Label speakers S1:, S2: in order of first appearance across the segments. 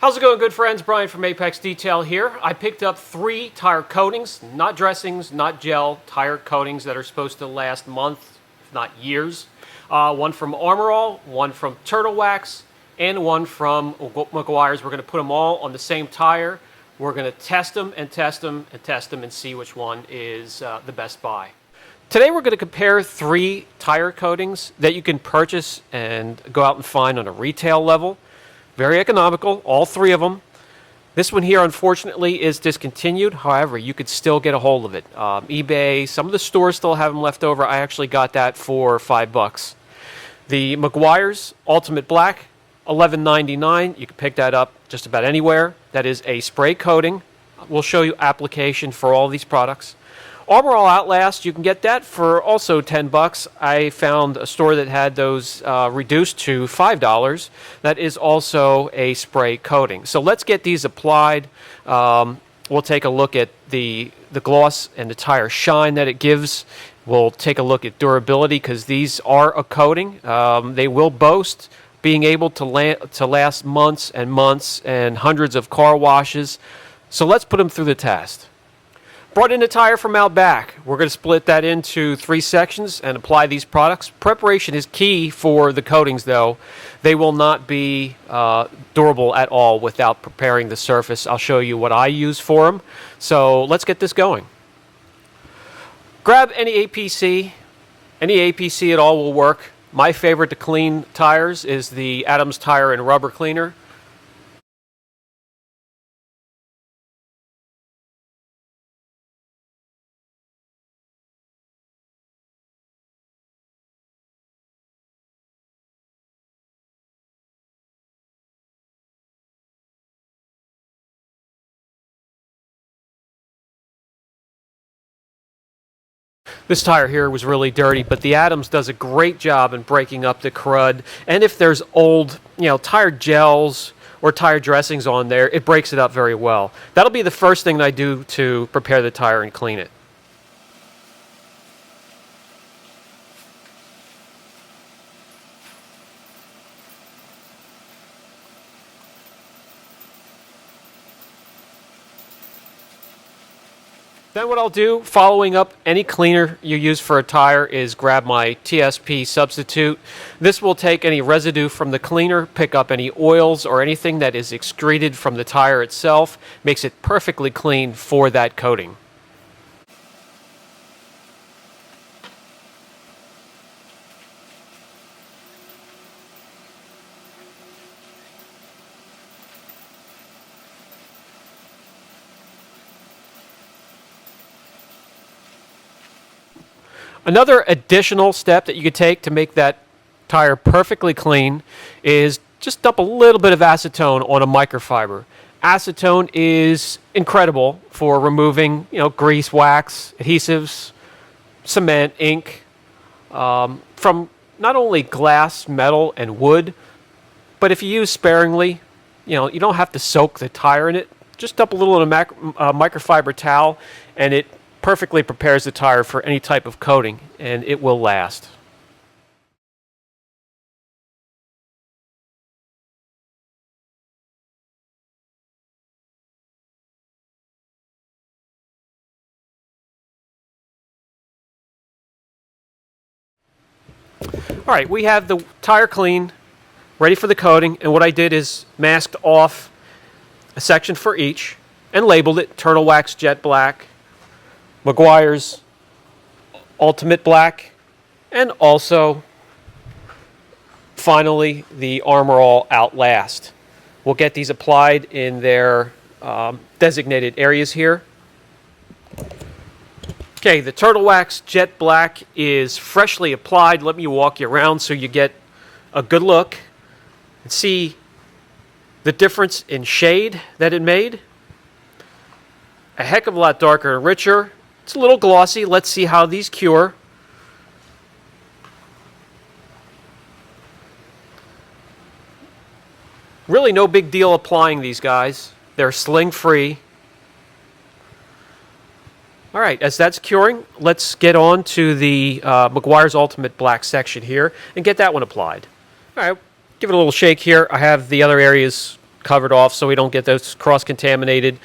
S1: How's it going, good friends? Brian from Apex Detail here. I picked up 3 tire coatings, not dressings, not gel, tire coatings that are supposed to last months, if not years. One from Aerosol, one from Turtle Wax, and one from Meguiar's. We're going to put them all on the same tire. We're going to test them and test them and test them and see which one is the best buy. Today we're going to compare 3 tire coatings that you can purchase and go out and find on a retail level. Very economical, all 3 of them. This one here, unfortunately, is discontinued. However, you could still get a hold of it. eBay, some of the stores still have them left over. I actually got that for $5. The Meguiar's Ultimate Black, $11.99. You can pick that up just about anywhere. That is a spray coating. We'll show you application for all these products. Aerosol Outlast, you can get that for also $10. I found a store that had those reduced to $5. That is also a spray coating. So let's get these applied. We'll take a look at the gloss and the tire shine that it gives. We'll take a look at durability because these are a coating. They will boast being able to last months and months and hundreds of car washes. So let's put them through the test. Brought in a tire from out back. We're going to split that into 3 sections and apply these products. Preparation is key for the coatings, though. They will not be durable at all without preparing the surface. I'll show you what I use for them. So let's get this going. Grab any APC. Any APC at all will work. My favorite to clean tires is the Adams Tire and Rubber Cleaner. This tire here was really dirty, but the Adams does a great job in breaking up the crud. And if there's old, tire gels or tire dressings on there, it breaks it up very well. That'll be the first thing that I do to prepare the tire and clean it. Then what I'll do, following up any cleaner you use for a tire, is grab my Tsp Substitute. This will take any residue from the cleaner, pick up any oils or anything that is excreted from the tire itself, makes it perfectly clean for that coating. Another additional step that you could take to make that tire perfectly clean is just dump a little bit of acetone on a microfiber. Acetone is incredible for removing, grease, wax, adhesives, cement, ink, from not only glass, metal, and wood, but if you use sparingly, you don't have to soak the tire in it. Just dump a little in a microfiber towel, and it perfectly prepares the tire for any type of coating, and it will last. All right, we have the tire clean, ready for the coating, and what I did is masked off a section for each and labeled it Turtle Wax Jet Black, Meguiar's Ultimate Black, and also, finally, the Aerosol Outlast. We'll get these applied in their designated areas here. Okay, the Turtle Wax Jet Black is freshly applied. Let me walk you around so you get a good look and see the difference in shade that it made. A heck of a lot darker and richer. It's a little glossy. Let's see how these cure. Really no big deal applying these guys. They're sling free. All right, as that's curing, let's get on to the Meguiar's Ultimate Black section here and get that one applied. All right, give it a little shake here. I have the other areas covered off so we don't get those cross-contaminated.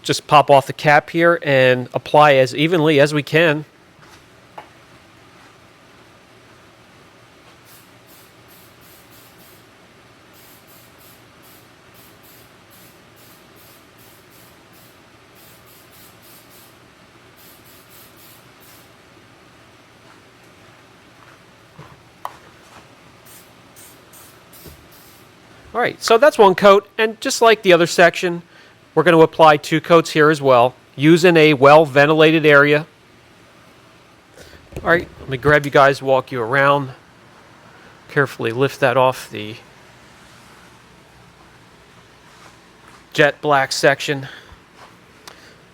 S1: Just pop off the cap here and apply as evenly as we can. All right, so that's one coat, and just like the other section, we're going to apply 2 coats here as well, using a well-ventilated area. All right, let me grab you guys, walk you around. Carefully lift that off the jet black section.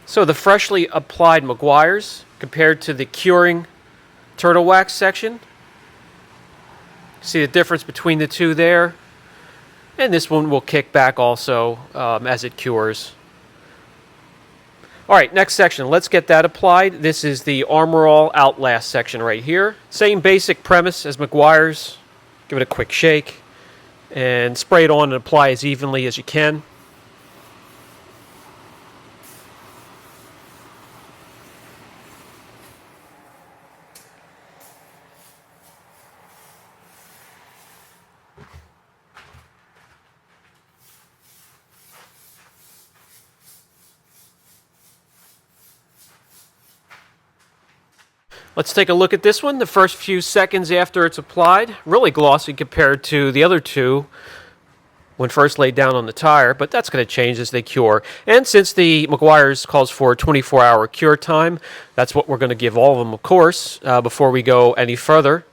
S1: So the freshly applied Meguiar's compared to the curing turtle wax section. See the difference between the two there? And this one will kick back also as it cures. All right, next section. Let's get that applied. This is the Aerosol Outlast section right here. Same basic premise as Meguiar's. Give it a quick shake and spray it on and apply as evenly as you can. Let's take a look at this one. The first few seconds after it's applied, really glossy compared to the other two when first laid down on the tire, but that's going to change as they cure. And since the Meguiar's calls for a 24-hour cure time, that's what we're going to give all of them, of course, before we go any further.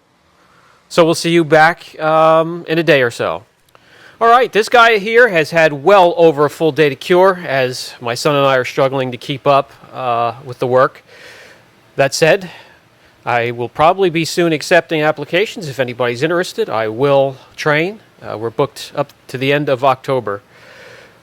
S1: So we'll see you back in a day or so. All right, this guy here has had well over a full day to cure, as my son and I are struggling to keep up with the work. That said, I will probably be soon accepting applications. If anybody's interested, I will train. We're booked up to the end of October.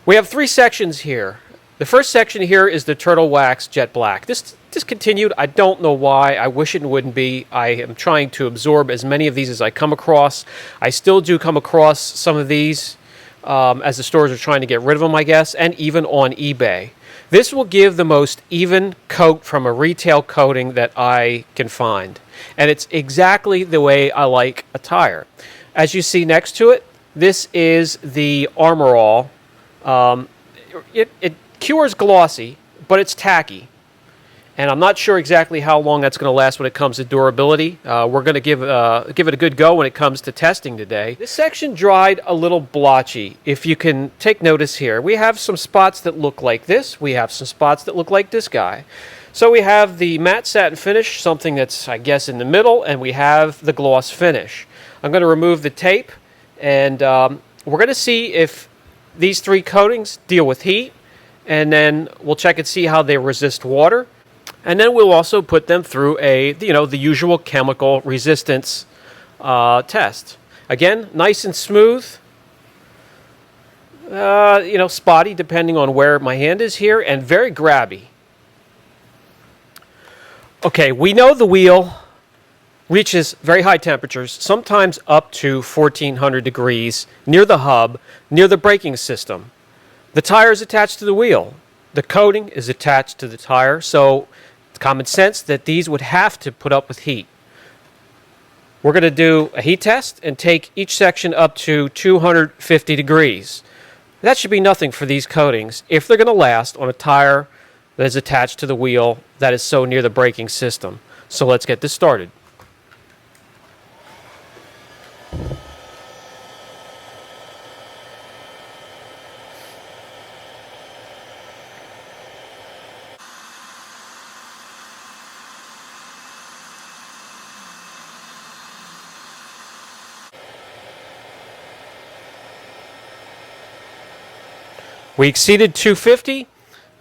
S1: We have 3 sections here. The first section here is the Turtle Wax Jet Black. This discontinued. I don't know why. I wish it wouldn't be. I am trying to absorb as many of these as I come across. I still do come across some of these as the stores are trying to get rid of them, I guess, and even on eBay. This will give the most even coat from a retail coating that I can find. And it's exactly the way I like a tire. As you see next to it, this is the Aerosol. It cures glossy, but it's tacky. And I'm not sure exactly how long that's going to last when it comes to durability. We're going to give it a good go when it comes to testing today. This section dried a little blotchy. If you can take notice here, we have some spots that look like this. We have some spots that look like this guy. So we have the matte satin finish, something that's, I guess, in the middle, and we have the gloss finish. I'm going to remove the tape, and we're going to see if these 3 coatings deal with heat, and then we'll check and see how they resist water. And then we'll also put them through the usual chemical resistance test. Again, nice and smooth. Spotty depending on where my hand is here, and very grabby. Okay, we know the wheel reaches very high temperatures, sometimes up to 1400 degrees, near the hub, near the braking system. The tire is attached to the wheel. The coating is attached to the tire, so it's common sense that these would have to put up with heat. We're going to do a heat test and take each section up to 250 degrees. That should be nothing for these coatings if they're going to last on a tire that is attached to the wheel that is so near the braking system. So let's get this started. We exceeded 250.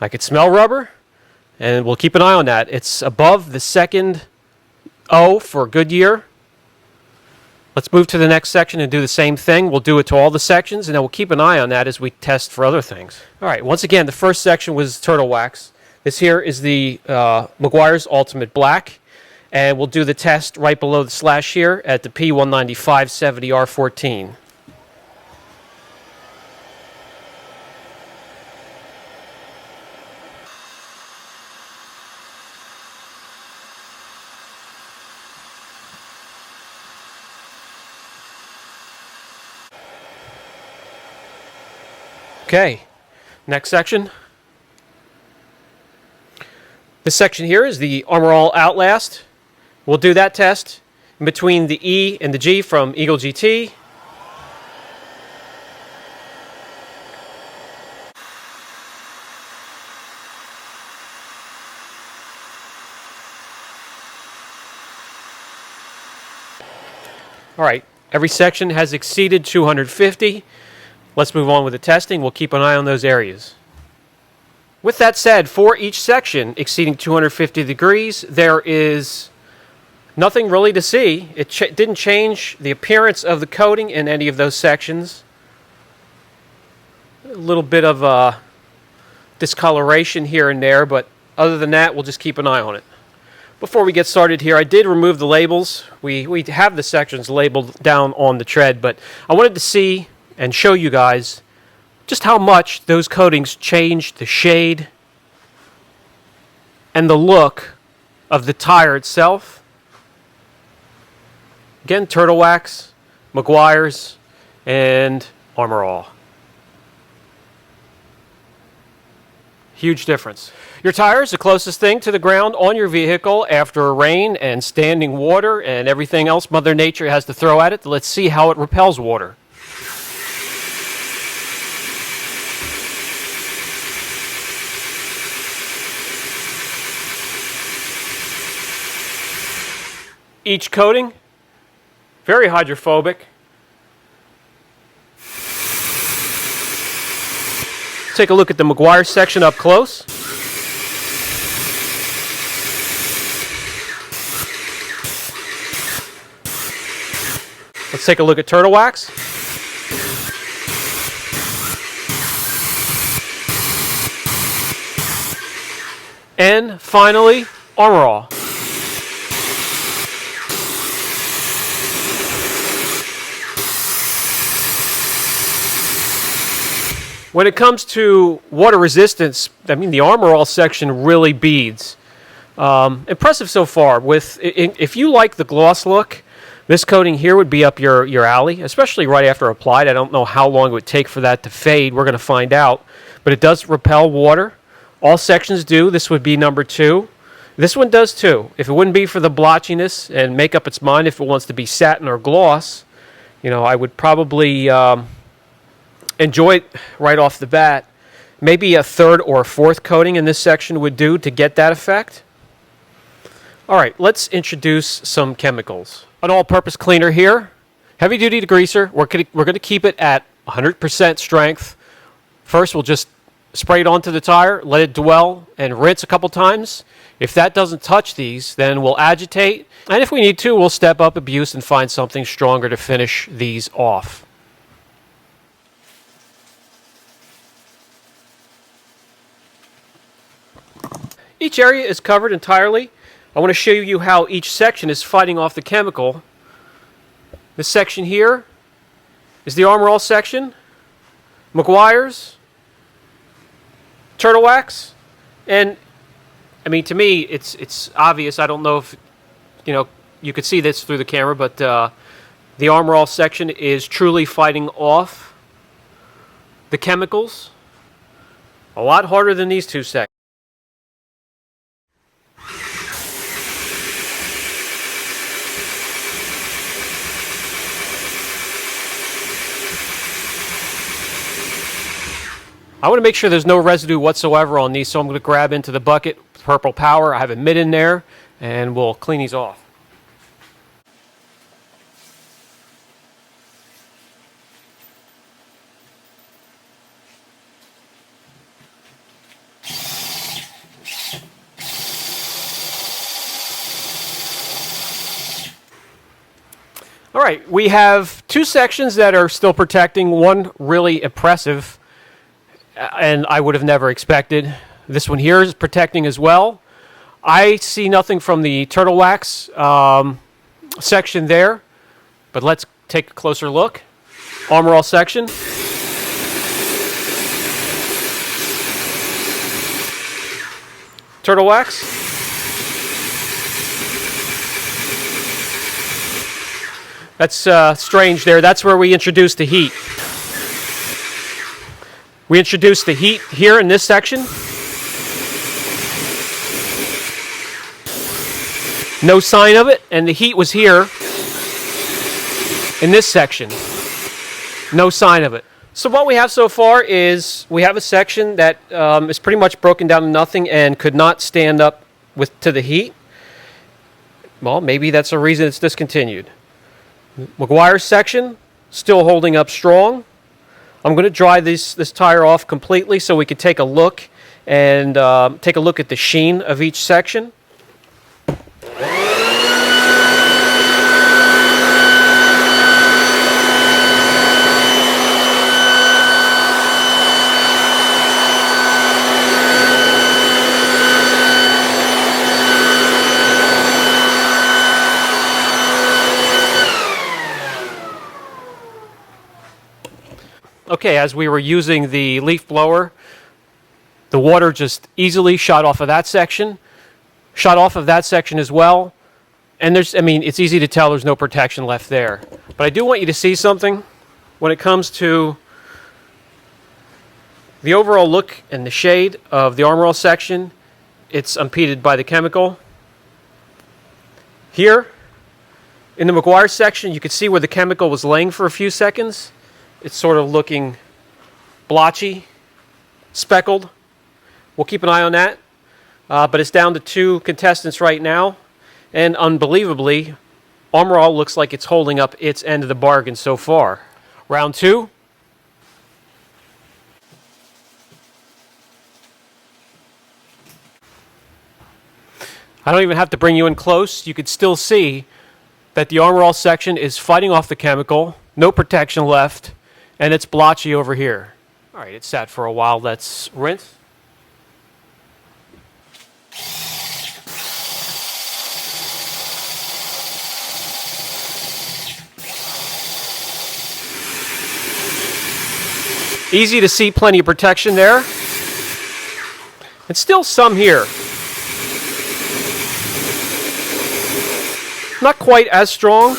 S1: I could smell rubber, and we'll keep an eye on that. It's above the second O for Goodyear. Let's move to the next section and do the same thing. We'll do it to all the sections, and then we'll keep an eye on that as we test for other things. All right, once again, the first section was turtle wax. This here is the Meguiar's Ultimate Black, and we'll do the test right below the slash here at the P195/70R14. Okay, next section. This section here is the All Outlast. We'll do that test in between the E and the G from Eagle GT. All right, every section has exceeded 250. Let's move on with the testing. We'll keep an eye on those areas. With that said, for each section exceeding 250 degrees, there is nothing really to see. It didn't change the appearance of the coating in any of those sections. A little bit of discoloration here and there, but other than that, we'll just keep an eye on it. Before we get started here, I did remove the labels. We have the sections labeled down on the tread, but I wanted to see and show you guys just how much those coatings changed the shade and the look of the tire itself. Again, Turtle Wax, Meguiar's, and All. Huge difference. Your tire is the closest thing to the ground on your vehicle after rain and standing water and everything else Mother Nature has to throw at it. Let's see how it repels water. Each coating, very hydrophobic. Take a look at the Meguiar section up close. Let's take a look at Turtle Wax. And finally, All. When it comes to water resistance, I mean, the All section really beads. Impressive so far. If you like the gloss look, this coating here would be up your alley, especially right after applied. I don't know how long it would take for that to fade. We're going to find out. But it does repel water. All sections do. This would be number 2. This one does too. If it wouldn't be for the blotchiness and make up its mind if it wants to be satin or gloss, I would probably enjoy it right off the bat. Maybe a 3rd or 4th coating in this section would do to get that effect. All right, let's introduce some chemicals. An all-purpose cleaner here, heavy-duty degreaser. We're going to keep it at 100% strength. First, we'll just spray it onto the tire, let it dwell, and rinse a couple times. If that doesn't touch these, then we'll agitate. And if we need to, we'll step up abuse and find something stronger to finish these off. Each area is covered entirely. I want to show you how each section is fighting off the chemical. This section here is the All section, Meguiar's, Turtle Wax, and I mean, to me, it's obvious. I don't know if you could see this through the camera, but the All section is truly fighting off the chemicals a lot harder than these two sections. I want to make sure there's no residue whatsoever on these, so I'm going to grab into the bucket, Purple Power. I have a mitt in there, and we'll clean these off. All right, we have 2 sections that are still protecting, one really impressive, and I would have never expected. This one here is protecting as well. I see nothing from the Turtle Wax section there, but let's take a closer look. All section. Turtle Wax. That's strange there. That's where we introduce the heat. We introduced the heat here in this section. No sign of it, and the heat was here in this section. No sign of it. So what we have so far is we have a section that is pretty much broken down to nothing and could not stand up to the heat. Well, maybe that's a reason it's discontinued. Meguiar's section, still holding up strong. I'm going to dry this tire off completely so we could take a look and take a look at the sheen of each section. Okay, as we were using the leaf blower, the water just easily shot off of that section, shot off of that section as well, and it's easy to tell there's no protection left there. But I do want you to see something when it comes to the overall look and the shade of the Armor All section. It's unpeated by the chemical. Here, in the Meguiar section, you can see where the chemical was laying for a few seconds. It's sort of looking blotchy, speckled. We'll keep an eye on that. But it's down to 2 contestants right now. And unbelievably, Armor All looks like it's holding up its end of the bargain so far. Round 2. I don't even have to bring you in close. You could still see that the Armor All section is fighting off the chemical. No protection left. And it's blotchy over here. All right, it sat for a while. Let's rinse. Easy to see, plenty of protection there. And still some here. Not quite as strong,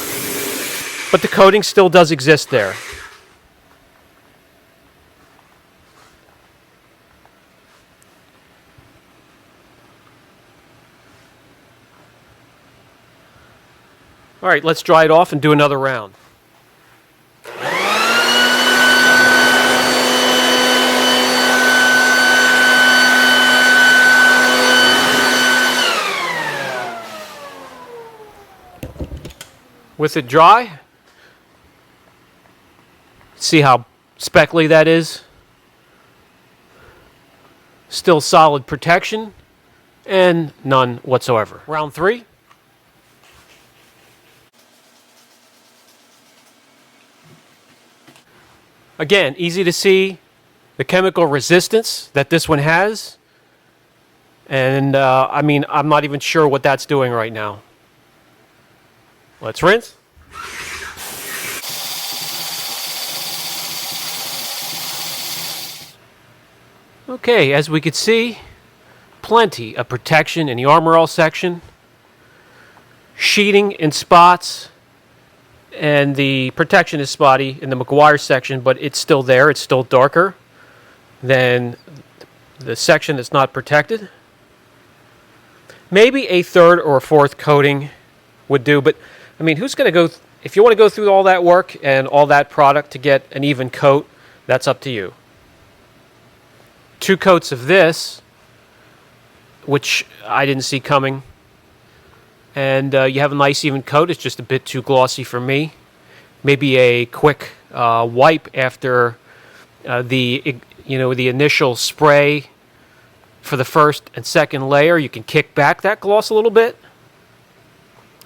S1: but the coating still does exist there. All right, let's dry it off and do another round. With it dry, see how speckly that is? Still solid protection and none whatsoever. Round 3. Again, easy to see the chemical resistance that this one has. And I'm not even sure what that's doing right now. Let's rinse. Okay, as we could see, plenty of protection in the Armor All section. Sheeting in spots. And the protection is spotty in the Meguiar section, but it's still there. It's still darker than the section that's not protected. Maybe a 3rd or a 4th coating would do, but who's going to go, if you want to go through all that work and all that product to get an even coat, that's up to you. 2 coats of this, which I didn't see coming. And you have a nice even coat. It's just a bit too glossy for me. Maybe a quick wipe after the initial spray for the 1st and 2nd layer. You can kick back that gloss a little bit.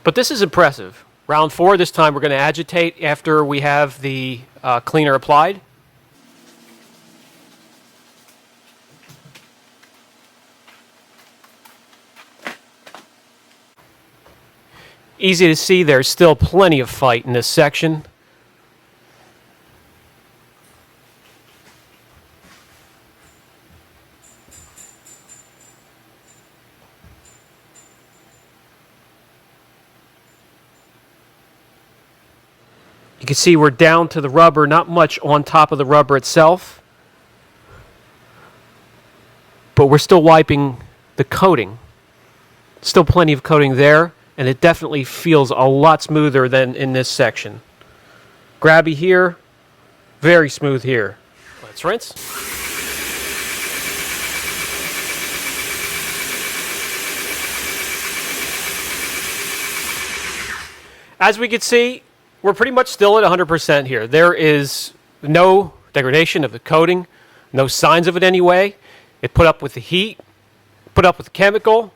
S1: But this is impressive. Round 4, this time we're going to agitate after we have the cleaner applied. Easy to see there's still plenty of fight in this section. You can see we're down to the rubber, not much on top of the rubber itself. but we're still wiping the coating. Still plenty of coating there, and it definitely feels a lot smoother than in this section. Grabby here, very smooth here. Let's rinse. As we can see, we're pretty much still at 100% here. There is no degradation of the coating, no signs of it anyway. It put up with the heat, put up with the chemical.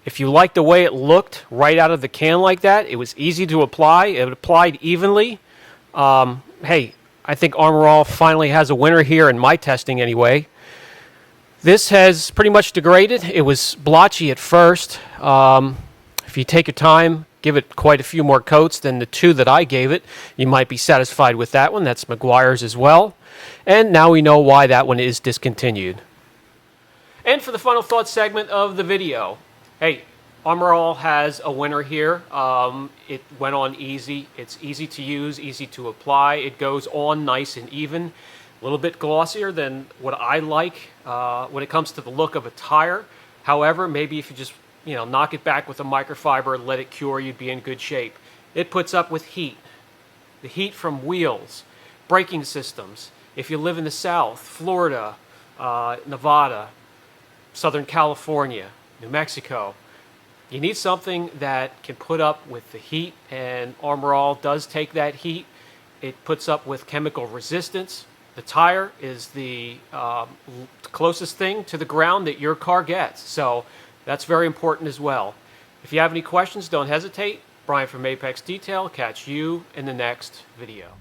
S1: If you like the way it looked right out of the can like that, it was easy to apply. It applied evenly. Hey, I think Armor All finally has a winner here in my testing anyway. This has pretty much degraded. It was blotchy at first. If you take your time, give it quite a few more coats than the 2 that I gave it, you might be satisfied with that one. That's Meguiar's as well. And now we know why that one is discontinued. And for the final thoughts segment of the video, hey, Armor All has a winner here. It went on easy. It's easy to use, easy to apply. It goes on nice and even. A little bit glossier than what I like when it comes to the look of a tire. However, maybe if you just knock it back with a microfiber, let it cure, you'd be in good shape. It puts up with heat. The heat from wheels, braking systems. If you live in the South, Florida, Nevada, Southern California, New Mexico, you need something that can put up with the heat, and Armor All does take that heat. It puts up with chemical resistance. The tire is the closest thing to the ground that your car gets, so that's very important as well. If you have any questions, don't hesitate. Brian from Apex Detail. Catch you in the next video.